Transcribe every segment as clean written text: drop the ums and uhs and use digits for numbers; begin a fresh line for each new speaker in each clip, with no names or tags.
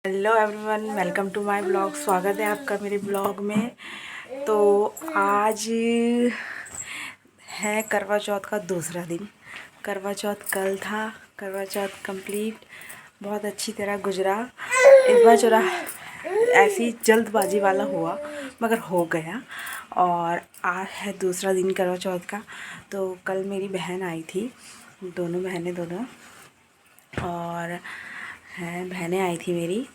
Hello everyone, welcome to my blog. स्वागत है आपका मेरे ब्लॉग में। तो आज है करवा चौथ का दूसरा दिन। करवा चौथ कल था। करवा चौथ कंप्लीट बहुत अच्छी तरह गुजरा। इस बार चौरा ऐसी जल्दबाजी वाला हुआ मगर हो गया। और आज है दूसरा दिन करवा चौथ का। तो कल मेरी बहन आई थी, दोनों बहनें दोनों, और हैं बहनें आई थी मेरी।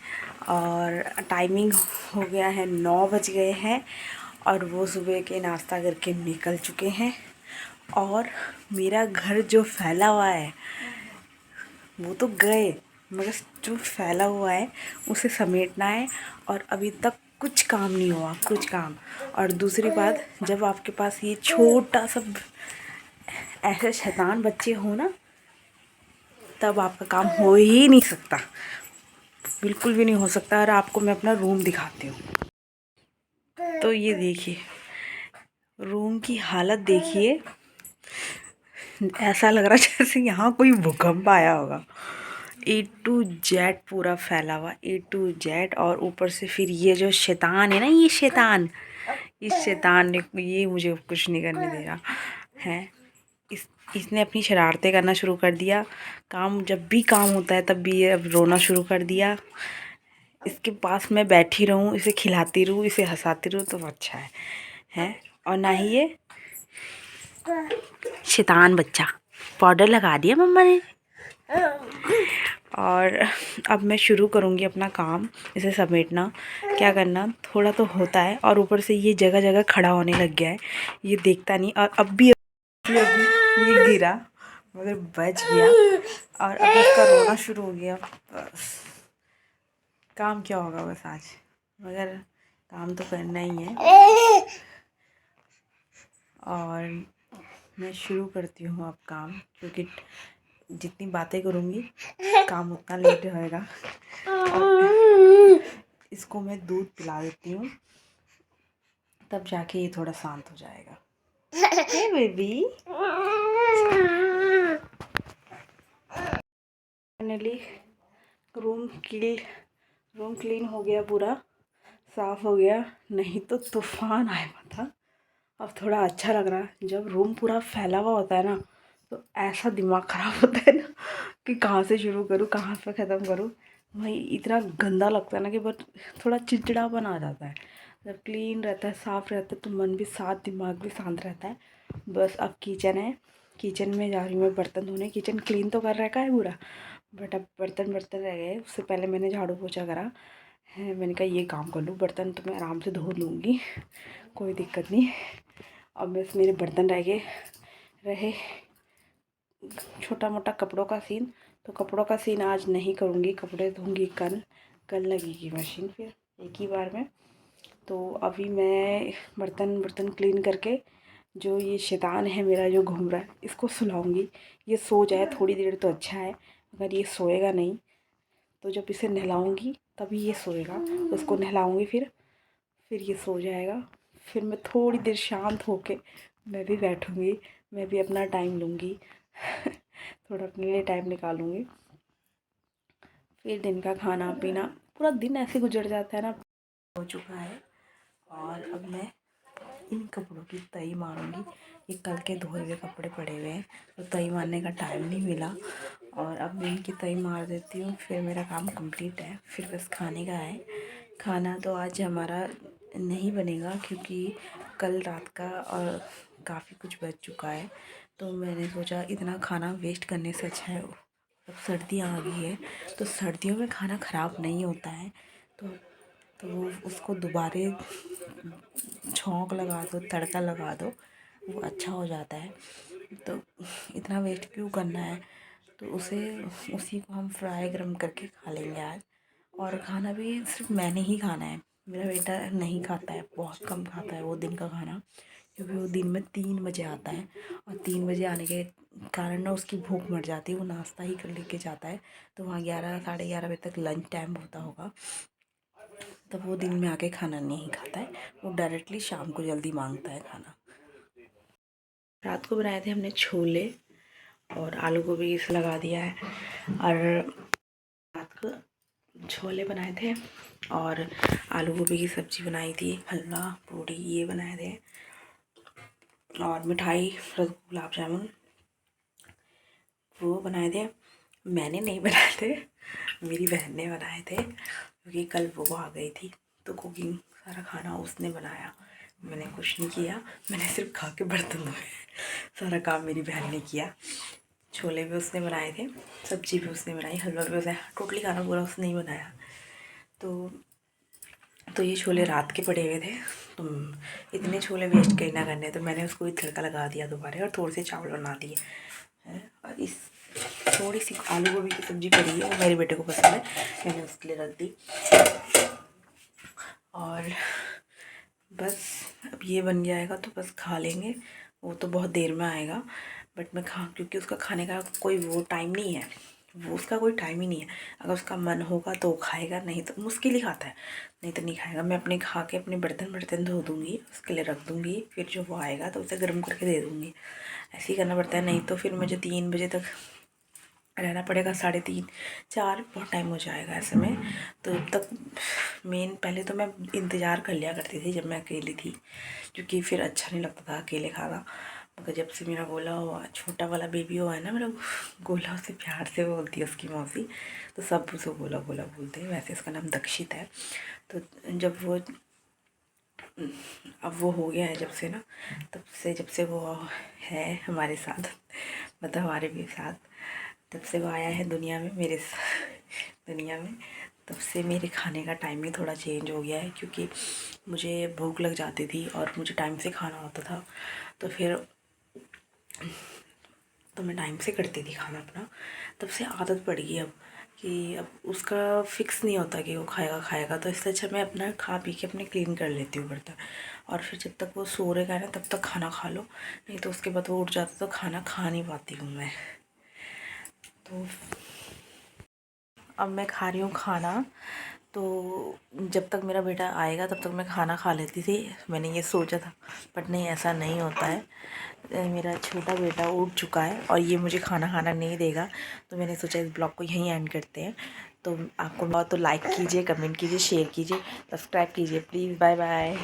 और टाइमिंग हो गया है 9 बज गए हैं और वो सुबह के नाश्ता करके निकल चुके हैं। और मेरा घर जो फैला हुआ है वो तो गए, मगर जो फैला हुआ है उसे समेटना है। और अभी तक कुछ काम नहीं हुआ, कुछ काम। और दूसरी बात, जब आपके पास ये छोटा सा ऐसे शैतान बच्चे हो ना, तब आपका काम हो ही नहीं सकता, बिल्कुल भी नहीं हो सकता। और आपको मैं अपना रूम दिखाती हूँ। तो ये देखिए, रूम की हालत देखिए, ऐसा लग रहा है जैसे यहाँ कोई भूकंप आया होगा। A to Z पूरा फैला हुआ, A to Z। और ऊपर से फिर ये जो शैतान है ना, ये शैतान, इस शैतान ने ये मुझे कुछ नहीं करने दे रहा है। इसने अपनी शरारतें करना शुरू कर दिया। काम जब भी काम होता है तब भी ये अब रोना शुरू कर दिया। इसके पास मैं बैठी रहूं, इसे खिलाती रहूं, इसे हंसाती रहूं तो अच्छा है। और ना ही ये शैतान बच्चा। पाउडर लगा दिया मम्मा ने। और अब मैं शुरू करूँगी अपना काम, इसे समेटना। क्या करना थोड़ा तो होता है, और ऊपर से ये जगह जगह खड़ा होने लग गया है, ये देखता नहीं। और अब भी ये गिरा मगर बच गया। और अब इसका रोना शुरू हो गया। बस काम क्या होगा बस आज, मगर काम तो करना ही है। और मैं शुरू करती हूँ अब काम, क्योंकि जितनी बातें करूँगी काम उतना लेट होएगा। इसको मैं दूध पिला देती हूँ, तब जाके ये थोड़ा शांत हो जाएगा। हे बेबी। फाइनली रूम क्लीन हो गया, पूरा साफ़ हो गया। नहीं तो तूफ़ान आया था। अब थोड़ा अच्छा लग रहा है। जब रूम पूरा फैला हुआ होता है ना, तो ऐसा दिमाग ख़राब होता है ना कि कहाँ से शुरू करूँ, कहाँ से ख़त्म करूँ। भाई इतना गंदा लगता है ना कि बस थोड़ा चिड़चिड़ापन आ जाता है। जब क्लीन रहता है, साफ़ रहता है, तो मन भी शांत, दिमाग भी शांत रहता है। बस अब किचन है, किचन में जा रही हूँ मैं बर्तन धोने। किचन क्लीन तो कर रखा है पूरा, बट अब बर्तन रह गए। उससे पहले मैंने झाड़ू पोछा करा है। मैंने कहा ये काम कर लूँ, बर्तन तो मैं आराम से धो लूँगी, कोई दिक्कत नहीं। अब बस मेरे बर्तन रहे छोटा मोटा कपड़ों का सीन। तो कपड़ों का सीन आज नहीं करूँगी, कपड़े धोंगी कल लगेगी मशीन फिर एक ही बार में। तो अभी मैं बर्तन क्लीन करके, जो ये शैतान है मेरा जो घूम रहा है, इसको सुलाऊंगी। ये सो जाए थोड़ी देर तो अच्छा है, अगर ये सोएगा नहीं तो जब इसे नहलाऊंगी तभी ये सोएगा। उसको नहलाऊंगी, फिर ये सो जाएगा। फिर मैं थोड़ी देर शांत होके मैं भी बैठूंगी, मैं भी अपना टाइम लूँगी। थोड़ा अपने लिए टाइम निकालूंगी। फिर दिन का खाना पीना, पूरा दिन ऐसे गुजर जाता है ना। हो चुका है और अब मैं इन कपड़ों की तय मारूंगी। ये कल के धोए हुए कपड़े पड़े हुए हैं, तो तय मारने का टाइम नहीं मिला। और अब मैं इनकी तय मार देती हूँ, फिर मेरा काम कंप्लीट है। फिर बस खाने का है। खाना तो आज हमारा नहीं बनेगा, क्योंकि कल रात का और काफ़ी कुछ बच चुका है। तो मैंने सोचा इतना खाना वेस्ट करने से अच्छा है, अब सर्दियाँ आ गई है तो सर्दियों में खाना ख़राब नहीं होता है। तो उसको दोबारे छौंक लगा दो, तड़का लगा दो, वो अच्छा हो जाता है। तो इतना वेस्ट क्यों करना है, तो उसी को हम फ्राई गरम करके खा लेंगे आज। और खाना भी सिर्फ मैंने ही खाना है, मेरा बेटा नहीं खाता है, बहुत कम खाता है वो दिन का खाना, क्योंकि वो दिन में 3 बजे आता है। और 3 बजे आने के कारण ना उसकी भूख मर जाती है, वो नाश्ता ही कर लेके जाता है। तो वहाँ 11 साढ़े 11 बजे तक लंच टाइम होता होगा, तब वो दिन में आके खाना नहीं खाता है, वो डायरेक्टली शाम को जल्दी मांगता है खाना। रात को बनाए थे हमने छोले, और आलू गोभी इस लगा दिया है। और रात को छोले बनाए थे और आलू गोभी की सब्ज़ी बनाई थी, हलवा पूड़ी ये बनाए थे और मिठाई गुलाब जामुन वो बनाए थे। मैंने नहीं बनाए थे, मेरी बहन ने बनाए थे क्योंकि कल वो आ गई थी तो कुकिंग सारा खाना उसने बनाया, मैंने कुछ नहीं किया, मैंने सिर्फ खा के बर्तन धोए। सारा काम मेरी बहन ने किया। छोले भी उसने बनाए थे, सब्जी भी उसने बनाई, हलवा भी उसने, टोटली खाना पूरा उसने ही बनाया। तो ये छोले रात के पड़े हुए थे, तो इतने छोले वेस्ट कहीं ना करने, तो मैंने उसको ही तड़का लगा दिया दोबारा और थोड़े से चावल बना दिए हैं। और इस थोड़ी सी आलू गोभी की सब्ज़ी पड़ी है, वो मेरे बेटे को पसंद है, मैंने उसके लिए रख दी। और बस अब ये बन जाएगा तो बस खा लेंगे, वो तो बहुत देर में आएगा बट मैं क्योंकि उसका खाने का कोई वो टाइम नहीं है, वो उसका कोई टाइम ही नहीं है। अगर उसका मन होगा तो खाएगा, नहीं तो मुश्किल ही खाता है, नहीं तो नहीं खाएगा। मैं अपने खा के अपने बर्तन धो दूँगी, उसके लिए रख दूँगी, फिर जो वो आएगा तो उसे गर्म करके दे दूँगी। ऐसे ही करना पड़ता है, नहीं तो फिर मुझे 3 बजे तक रहना पड़ेगा, 3:30 4 बहुत टाइम हो जाएगा ऐसे में। तो तब तक पहले तो मैं इंतज़ार कर लिया करती थी जब मैं अकेली थी, क्योंकि फिर अच्छा नहीं लगता था अकेले खाना। मगर जब से मेरा गोला हुआ, छोटा वाला बेबी हुआ है ना मेरा, गोला उसे प्यार से बोलती है उसकी मौसी, तो सब उसे गोला गोला बोलते हैं। वैसे उसका नाम दक्षित है। तो जब वो अब वो हो गया है जब से ना, जब से वो है हमारे साथ, मतलब हमारे भी साथ, तब से वो आया है दुनिया में, दुनिया में, तब से मेरे खाने का टाइम ही थोड़ा चेंज हो गया है। क्योंकि मुझे भूख लग जाती थी और मुझे टाइम से खाना होता था, तो फिर तो मैं टाइम से करती थी खाना अपना। तब से आदत पड़ गई अब कि अब उसका फिक्स नहीं होता कि वो खाएगा, तो इससे अच्छा मैं अपना खा पी के अपने क्लीन कर लेती हूँ बर्तन, और फिर जब तक वो सो रहेगा ना तब तक खाना खा लो, नहीं तो उसके बाद वो उठ जाता तो खाना खा नहीं पाती हूँ मैं। तो अब मैं खा रही हूँ खाना, तो जब तक मेरा बेटा आएगा तब तक मैं खाना खा लेती थी, मैंने ये सोचा था, बट नहीं, ऐसा नहीं होता है। मेरा छोटा बेटा उठ चुका है और ये मुझे खाना नहीं देगा, तो मैंने सोचा इस ब्लॉग को यहीं एंड करते हैं। तो आपको तो लाइक कीजिए, कमेंट कीजिए, शेयर कीजिए, सब्सक्राइब कीजिए प्लीज़। Bye bye.